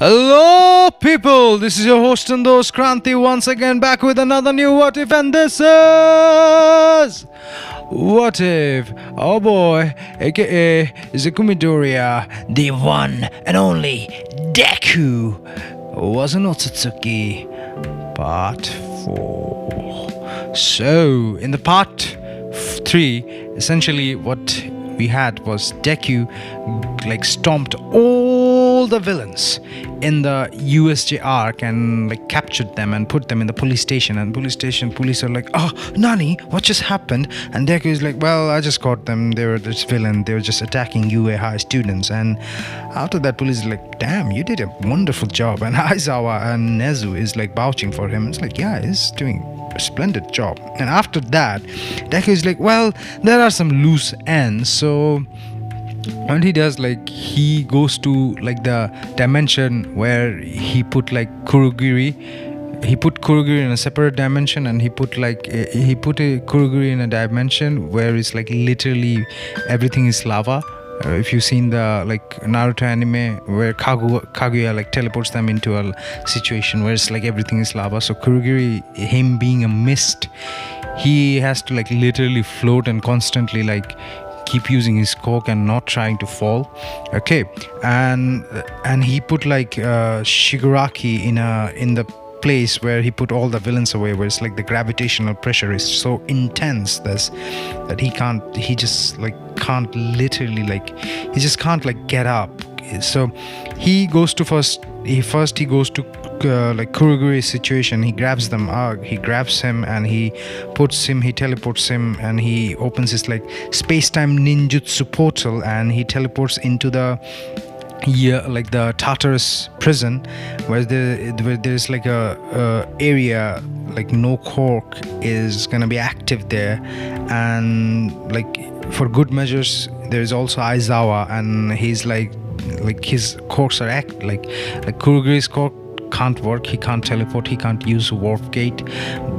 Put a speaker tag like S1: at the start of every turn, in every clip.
S1: Hello, people. This is your host and host Kranti once again back with another new What If, and this is What If. Oh boy, aka Zukumidoria, the one and only Deku was an Otsutsuki. Part 4. So, in the part 3, essentially what we had was Deku stomped all the villains in the USJ arc and captured them and put them in the police station, and police are like, oh Nani, what just happened? And Deku is like, well, I just caught them, they were this villain, they were just attacking UA high students. And after that, police is like, damn, you did a wonderful job. And Aizawa and Nezu is vouching for him. It's like, yeah, he's doing a splendid job. And after that, Deku is like, well, there are some loose ends. So what he does, he goes to the dimension where he put Kurogiri. He put Kurogiri in a separate dimension, and he put a Kurogiri in a dimension where it's literally everything is lava. If you've seen the Naruto anime where Kaguya teleports them into a situation where it's everything is lava. So Kurogiri, him being a mist, he has to literally float and constantly keep using his coke and not trying to fall. Okay, and he put Shigaraki in the place where he put all the villains away, where it's the gravitational pressure is so intense that he just can't get up. So he goes to he goes to Kurogiri's situation. He grabs him and he teleports him, and he opens his space-time ninjutsu portal, and he teleports into the the Tartarus prison, where there's a area no cork is gonna be active there, and for good measures there is also Aizawa, and he's his corks are Kurogiri's cork can't work, he can't teleport, he can't use warp gate,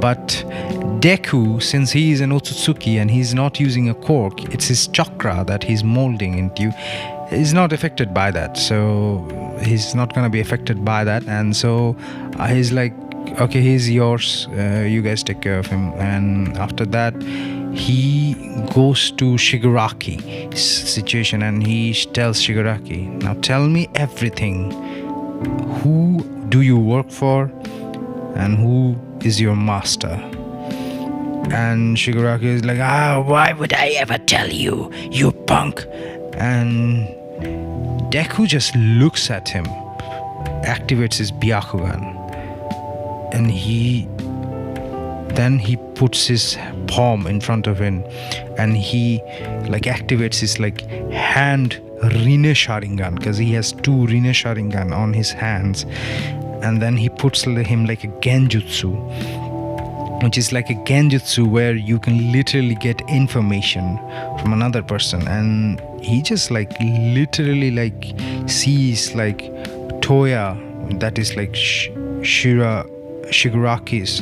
S1: but Deku, since he is an Otsutsuki and he's not using a cork, it's his chakra that he's molding into, is not affected by that. So he's not going to be affected by that, and so he's like, okay, he's yours, you guys take care of him. And after that, he goes to Shigaraki's situation, and he tells Shigaraki, now tell me everything. Who do you work for, and who is your master? And Shigaraki is like, why would I ever tell you, you punk? And Deku just looks at him, activates his Byakugan, and then he puts his palm in front of him, and he activates his hand Rinne Sharingan, because he has 2 Rinne Sharingan on his hands, and then he puts him a Genjutsu, which is a Genjutsu where you can literally get information from another person, and he just literally sees Toya, that is Shigaraki's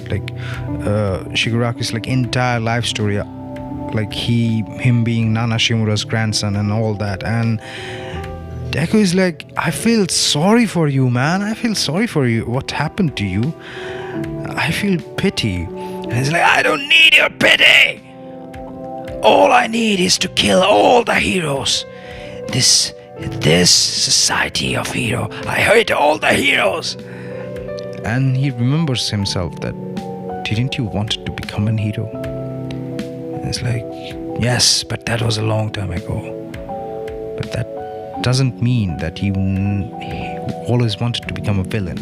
S1: entire life story, him being Nana Shimura's grandson and all that. And Deku is like, I feel sorry for you, man, I feel sorry for you, what happened to you, I feel pity. And he's like, I don't need your pity, all I need is to kill all the heroes. This society of hero, I hate all the heroes. And he remembers himself that, didn't you want to become a hero? And it's like, yes, but that was a long time ago. But that doesn't mean that you always wanted to become a villain.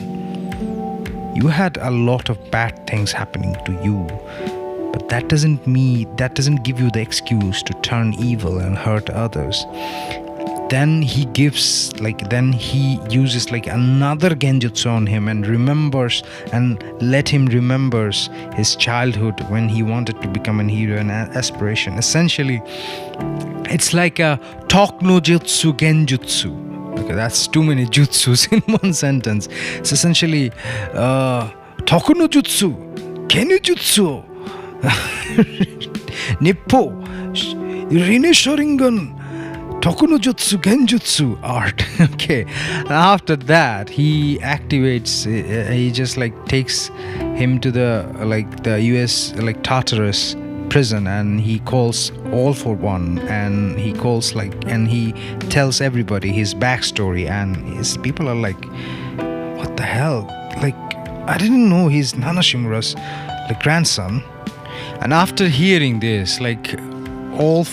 S1: You had a lot of bad things happening to you, but that doesn't give you the excuse to turn evil and hurt others. Then he uses another genjutsu on him and let him remembers his childhood when he wanted to become a hero and aspiration. Essentially, it's like a talk no jutsu genjutsu. Okay, that's too many jutsus in one sentence. It's essentially Toku no jutsu, Kenu jutsu, Nippo, Rinne Sharingan, Tokunojutsu Genjutsu art. Okay. And after that, he activates. He just like takes him to the U.S. like Tartarus prison, and he calls all for one, and he calls and he tells everybody his backstory, and his people are like, what the hell? Like, I didn't know he's Nanashimura's like grandson. And after hearing this, like All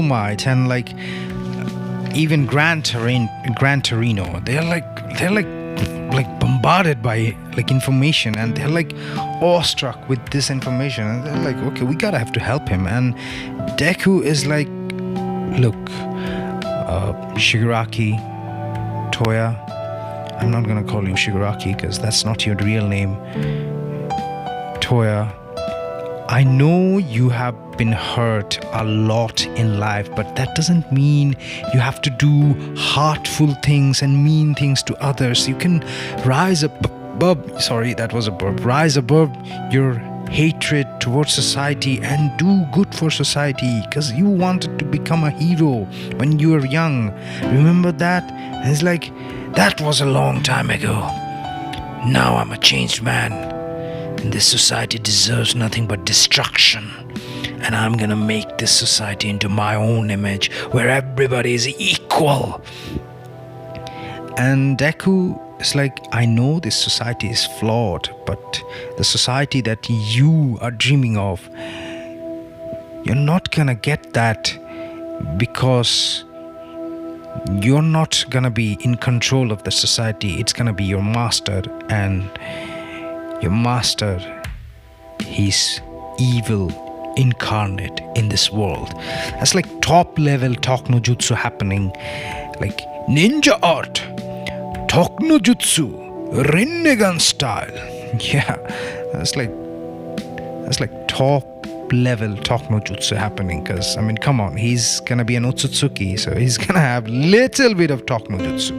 S1: Might and like even Gran Torino, they're like bombarded by like information, and they're like awestruck with this information, and they're like, okay, we gotta have to help him. And Deku is like, look, Shigaraki Toya, I'm not gonna call you Shigaraki because that's not your real name. Toya, I know you have been hurt a lot in life, but that doesn't mean you have to do hurtful things and mean things to others. You can rise above, sorry, that was a burp, rise above your hatred towards society and do good for society, because you wanted to become a hero when you were young. Remember that? And it's like, that was a long time ago. Now I'm a changed man, and this society deserves nothing but destruction. And I'm gonna make this society into my own image, where everybody is equal. And Deku is like, I know this society is flawed, but the society that you are dreaming of, you're not gonna get that, because you're not gonna be in control of the society. It's gonna be your master, and your master, he's evil incarnate in this world. That's like top level Talk no Jutsu happening, like ninja art, Talk no Jutsu, Rinnegan style. Yeah, that's like top level Talk no Jutsu happening. Because I mean, come on, he's gonna be an Otsutsuki, so he's gonna have little bit of Talk no Jutsu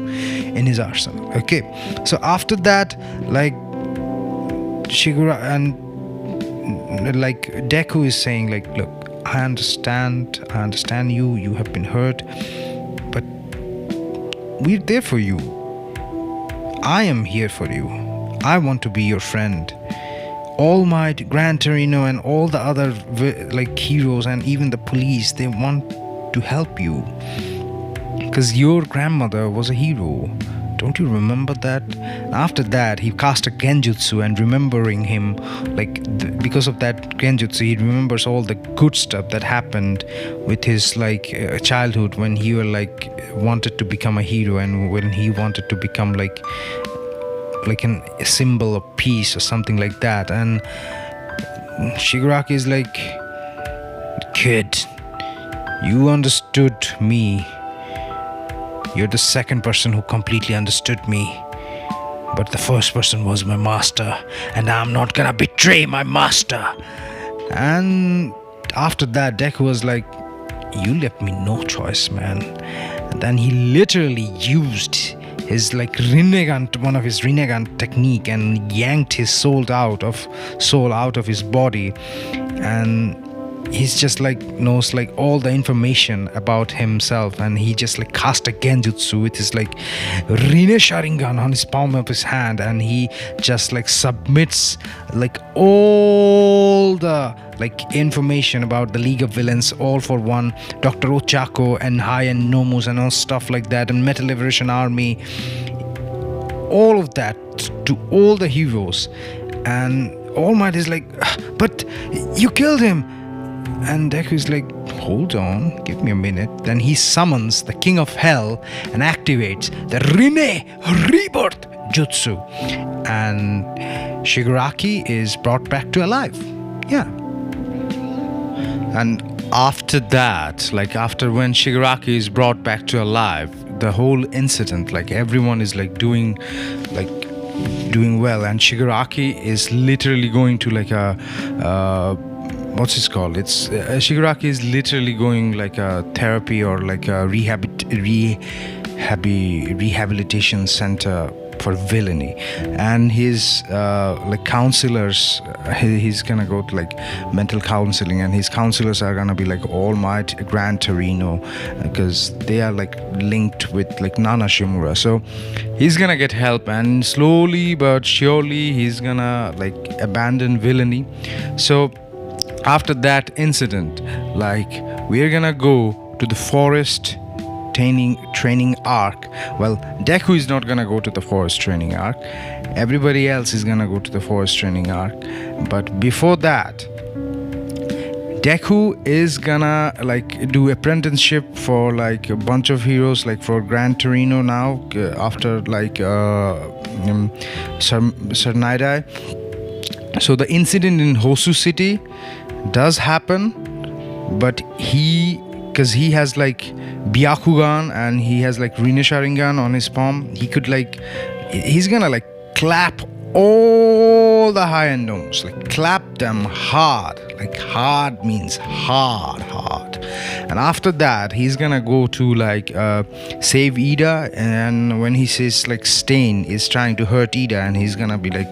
S1: in his arsenal. Okay, so after that, like Shigura and like Deku is saying, like, look, I understand you have been hurt, but we're there for you. I am here for you. I want to be your friend. All Might, Gran Torino, and all the other like heroes, and even the police, they want to help you, because your grandmother was a hero. Don't you remember that? After that, he cast a genjutsu, and remembering him, like because of that genjutsu, he remembers all the good stuff that happened with his like childhood, when he wanted to become a hero, and when he wanted to become like a symbol of peace or something like that. And Shigaraki is like, kid, you understood me. You're the second person who completely understood me, but the first person was my master, and I'm not gonna betray my master. And after that, Deku was like, you left me no choice, man. And then he literally used his like Rinnegan, one of his Rinnegan technique, and yanked his soul out of his body, and he's just like knows like all the information about himself, and he just like cast a genjutsu with his like Rinne Sharingan on his palm of his hand, and he just like submits like all the like information about the League of Villains, All for One, Dr. Ochako, and Hai and Nomus, and all stuff like that, and Metal Liberation Army, all of that to all the heroes. And All Might is like, but you killed him. And Deku is like, hold on, give me a minute. Then he summons the King of Hell and activates the Rinne Rebirth Jutsu, and Shigaraki is brought back to alive. Yeah. And after that, like after when Shigaraki is brought back to alive, the whole incident, like everyone is like doing well, and Shigaraki is literally going to like a what's it called? It's Shigaraki is literally going like a therapy or like a rehabilitation center for villainy, and his like counselors, he's gonna go to like mental counseling, and his counselors are gonna be like All Might, Gran Torino, because they are like linked with like Nana Shimura. So he's gonna get help, and slowly but surely he's gonna like abandon villainy. So after that incident, like, we're gonna go to the forest training arc. Well, Deku is not gonna go to the forest training arc. Everybody else is gonna go to the forest training arc. But before that, Deku is gonna like do apprenticeship for like a bunch of heroes, like for Gran Torino now, after like Sir Night. So the incident in Hosu City does happen, but because he has like Byakugan and he has like Rinne Sharingan on his palm, he's gonna like clap all the high-end notes, like clap them hard. Like hard means hard. And after that, he's gonna go to like save Ida, and when he says like Stain is trying to hurt Ida, and he's gonna be like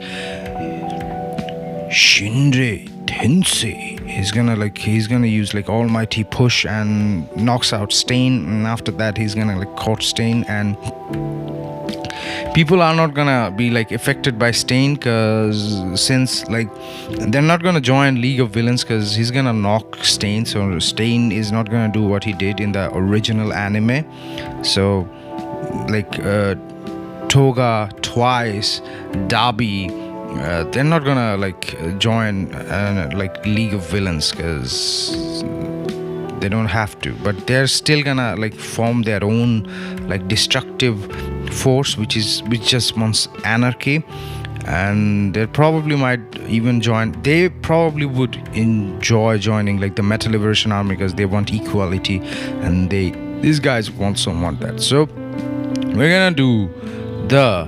S1: Shinre Tensei. He's gonna use like almighty push and knocks out Stain, and after that he's gonna like caught Stain, and people are not gonna be like affected by Stain, because since like they're not gonna join League of Villains, because he's gonna knock Stain, so Stain is not gonna do what he did in the original anime. So like Toga, Twice, Dabi, they're not gonna like join like League of Villains, because they don't have to, but they're still gonna like form their own like destructive force, which just wants anarchy. And they probably might even they probably would enjoy joining like the Metal Liberation Army, because they want equality, and these guys also want that. So we're gonna do the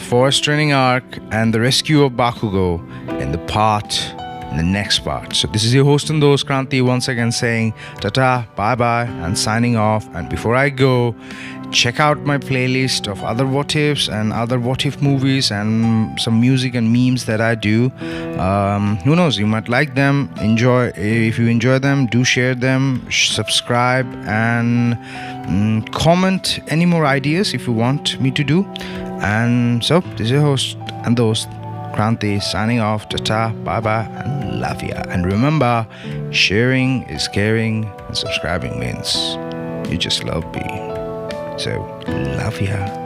S1: forest training arc and the rescue of Bakugo in the next part. So this is your host and host Kranti once again saying tata, bye bye, and signing off. And before I go, check out my playlist of other what ifs and other what if movies and some music and memes that I do. Who knows, you might like them. If you enjoy them, do share them, subscribe, and comment any more ideas if you want me to do. And so this is your host and host Kranti signing off. Tata, bye bye, and love ya. And remember, sharing is caring, and subscribing means you just love me. So love ya.